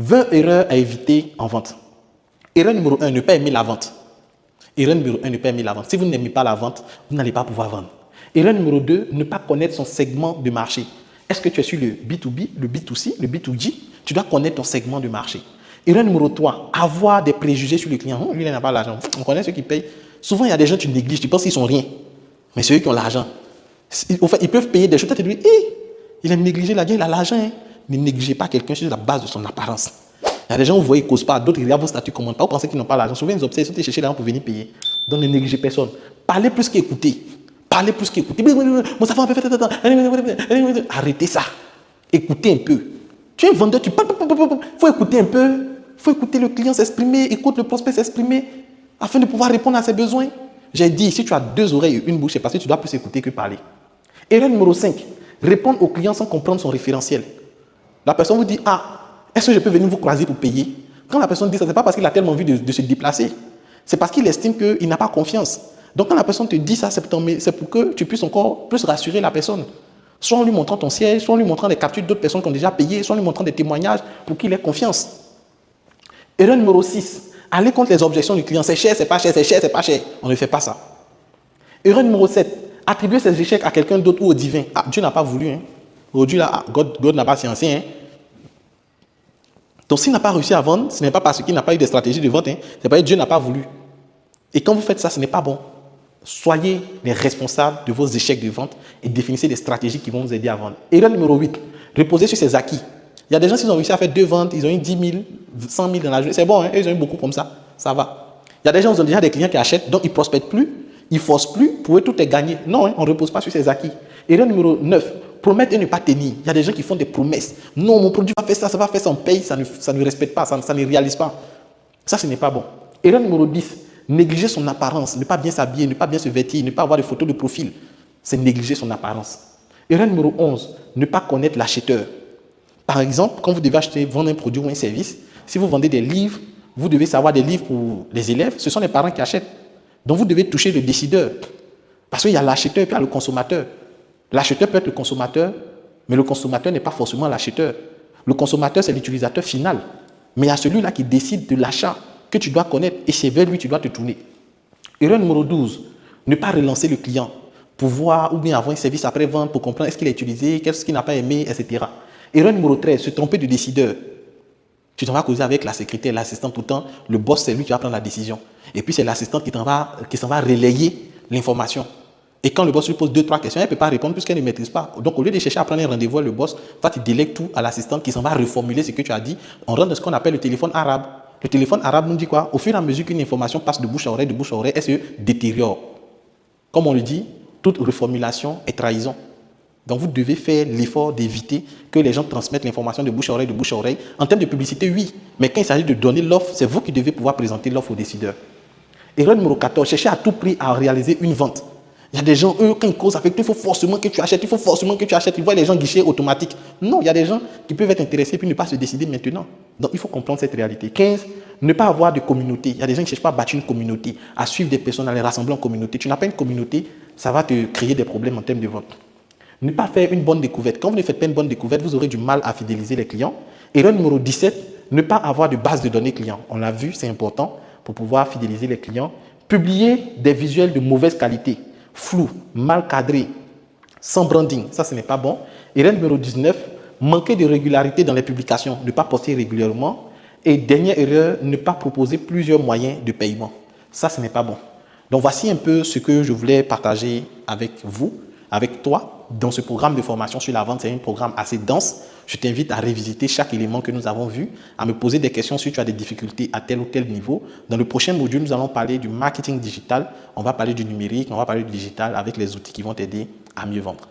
20 erreurs à éviter en vente. Erreur numéro 1, ne pas aimer la vente. Erreur numéro 1, ne pas aimer la vente. Si vous n'aimez pas la vente, vous n'allez pas pouvoir vendre. Erreur numéro 2, ne pas connaître son segment de marché. Est-ce que tu es sur le B2B, le B2C, le B2G? Tu dois connaître ton segment de marché. Erreur numéro 3, avoir des préjugés sur le client. Lui, il n'a pas l'argent. On connaît ceux qui payent. Souvent, il y a des gens que tu négliges, tu penses qu'ils sont rien. Mais ceux qui ont l'argent, en fait, ils peuvent payer des choses. Tu te dis, il a négligé l'argent, il a l'argent. Hein. Ne négligez pas quelqu'un sur la base de son apparence. Il y a des gens, vous voyez, ils ne causent pas. D'autres, ils regardent vos statuts, comment pas. Vous pensez qu'ils n'ont pas l'argent. Souvent, ils observent, ils sont chercher l'argent pour venir payer. Donc, ne négligez personne. Parlez plus qu'écoutez. Parlez plus qu'écouter. Bon, ça va un peu. Arrêtez ça. Écoutez un peu. Tu es un vendeur, tu parles. Il faut écouter un peu. Il faut écouter le client s'exprimer. Écoute le prospect s'exprimer afin de pouvoir répondre à ses besoins. J'ai dit, si tu as 2 oreilles et une bouche, c'est parce que tu dois plus écouter que parler. Erreur numéro 5. Répondre au client sans comprendre son référentiel. La personne vous dit, est-ce que je peux venir vous croiser pour payer? Quand la personne dit ça, ce n'est pas parce qu'il a tellement envie de se déplacer. C'est parce qu'il estime qu'il n'a pas confiance. Donc, quand la personne te dit ça, c'est pour que tu puisses encore plus rassurer la personne. Soit en lui montrant ton siège, soit en lui montrant des captures d'autres personnes qui ont déjà payé, soit en lui montrant des témoignages pour qu'il ait confiance. Erreur numéro 6. Aller contre les objections du client. C'est cher, c'est pas cher, c'est cher, c'est pas cher. On ne fait pas ça. Erreur numéro 7. Attribuer ses échecs à quelqu'un d'autre ou au divin. Dieu n'a pas voulu. Hein. Aujourd'hui, là, God n'a pas sciencé. Hein. Donc, s'il n'a pas réussi à vendre, ce n'est pas parce qu'il n'a pas eu de stratégie de vente. Hein. C'est parce que Dieu n'a pas voulu. Et quand vous faites ça, ce n'est pas bon. Soyez les responsables de vos échecs de vente et définissez des stratégies qui vont vous aider à vendre. Erreur numéro 8, reposez sur ses acquis. Il y a des gens qui ont réussi à faire 2 ventes, ils ont eu 10 000, 100 000 dans la journée. C'est bon, hein? Ils ont eu beaucoup comme ça, ça va. Il y a des gens qui ont déjà des clients qui achètent, donc ils ne prospectent plus, ils ne forcent plus, pour eux tout est gagné. Non, hein? On ne repose pas sur ses acquis. Erreur numéro 9, promettre et ne pas tenir. Il y a des gens qui font des promesses. Non, mon produit va faire ça va faire ça, on paye, ça ne respecte pas, ça ne réalise pas. Ça, ce n'est pas bon. Erreur numéro 10, négliger son apparence, ne pas bien s'habiller, ne pas bien se vêtir, ne pas avoir de photos de profil. C'est négliger son apparence. Erreur numéro 11, ne pas connaître l'acheteur. Par exemple, quand vous devez vendre un produit ou un service, si vous vendez des livres, vous devez savoir des livres pour les élèves, ce sont les parents qui achètent. Donc vous devez toucher le décideur. Parce qu'il y a l'acheteur et puis il y a le consommateur. L'acheteur peut être le consommateur, mais le consommateur n'est pas forcément l'acheteur. Le consommateur, c'est l'utilisateur final. Mais il y a celui-là qui décide de l'achat que tu dois connaître et c'est vers lui que tu dois te tourner. Erreur numéro 12, ne pas relancer le client pour voir ou bien avoir un service après-vente pour comprendre est-ce qu'il a utilisé, qu'est-ce qu'il n'a pas aimé, etc. Erreur numéro 13, se tromper de décideur. Tu t'en vas causer avec la secrétaire, l'assistante tout le temps. Le boss, c'est lui qui va prendre la décision. Et puis, c'est l'assistante qui s'en va relayer l'information. Et quand le boss lui pose 2-3 questions, elle ne peut pas répondre puisqu'elle ne maîtrise pas. Donc, au lieu de chercher à prendre un rendez-vous avec le boss, toi, tu délègues tout à l'assistante qui s'en va reformuler ce que tu as dit. On rentre dans ce qu'on appelle le téléphone arabe. Le téléphone arabe nous dit quoi? Au fur et à mesure qu'une information passe de bouche à oreille, elle se détériore. Comme on le dit, toute reformulation est trahison. Donc, vous devez faire l'effort d'éviter que les gens transmettent l'information de bouche à oreille, de bouche à oreille. En termes de publicité, oui. Mais quand il s'agit de donner l'offre, c'est vous qui devez pouvoir présenter l'offre aux décideurs. Erreur numéro 14, chercher à tout prix à réaliser une vente. Il y a des gens, eux, quand ils causent avec toi, il faut forcément que tu achètes, il faut forcément que tu achètes. Ils voient les gens guichets automatiques. Non, il y a des gens qui peuvent être intéressés puis ne pas se décider maintenant. Donc, il faut comprendre cette réalité. 15, ne pas avoir de communauté. Il y a des gens qui ne cherchent pas à bâtir une communauté, à suivre des personnes, à les rassembler en communauté. Tu n'as pas une communauté, ça va te créer des problèmes en termes de vente. Ne pas faire une bonne découverte. Quand vous ne faites pas une bonne découverte, vous aurez du mal à fidéliser les clients. Erreur numéro 17, ne pas avoir de base de données clients. On l'a vu, c'est important pour pouvoir fidéliser les clients. Publier des visuels de mauvaise qualité, flous, mal cadrés, sans branding. Ça, ce n'est pas bon. Erreur numéro 19, manquer de régularité dans les publications, ne pas poster régulièrement. Et dernière erreur, ne pas proposer plusieurs moyens de paiement. Ça, ce n'est pas bon. Donc, voici un peu ce que je voulais partager avec vous, avec toi, dans ce programme de formation sur la vente. C'est un programme assez dense. Je t'invite à révisiter chaque élément que nous avons vu, à me poser des questions si tu as des difficultés à tel ou tel niveau. Dans le prochain module, nous allons parler du marketing digital. On va parler du numérique, on va parler du digital avec les outils qui vont t'aider à mieux vendre.